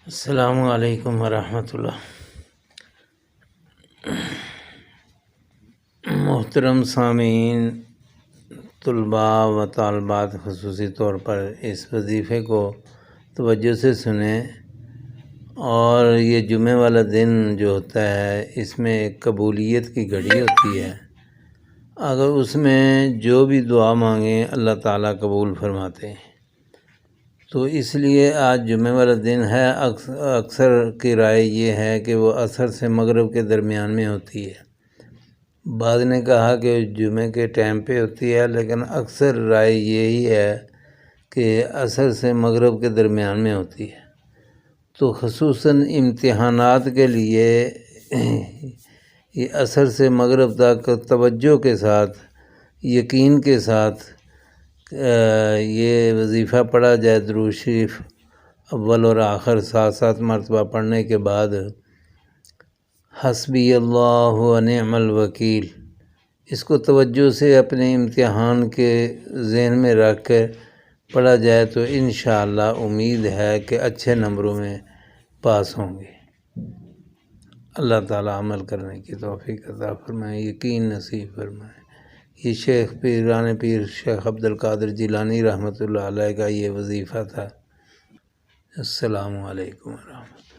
السلام علیکم ورحمۃ اللہ۔ محترم سامعین، طلباء و طالبات خصوصی طور پر اس وظیفے کو توجہ سے سنیں، اور یہ جمعے والا دن جو ہوتا ہے اس میں ایک قبولیت کی گھڑی ہوتی ہے۔ اگر اس میں جو بھی دعا مانگیں اللہ تعالیٰ قبول فرماتے ہیں، تو اس لیے آج جمعے والا دن ہے۔ اکثر کی رائے یہ ہے کہ وہ عصر سے مغرب کے درمیان میں ہوتی ہے۔ بعض نے کہا کہ جمعے کے ٹائم پہ ہوتی ہے، لیکن اکثر رائے یہی ہے کہ عصر سے مغرب کے درمیان میں ہوتی ہے۔ تو خصوصاً امتحانات کے لیے یہ عصر سے مغرب تک توجہ کے ساتھ، یقین کے ساتھ یہ وظیفہ پڑھا جائے۔ درود شریف اول اور آخر 7 مرتبہ پڑھنے کے بعد حسبی اللہ و نعم الوکیل، اس کو توجہ سے اپنے امتحان کے ذہن میں رکھ کر پڑھا جائے تو انشاءاللہ امید ہے کہ اچھے نمبروں میں پاس ہوں گے۔ اللہ تعالیٰ عمل کرنے کی توفیق عطا فرمائے، یقین نصیب فرمائے۔ یہ شیخ پیران پیر شیخ عبد القادر جیلانی رحمۃ اللہ علیہ کا یہ وظیفہ تھا۔ السلام علیکم ورحمۃ اللہ۔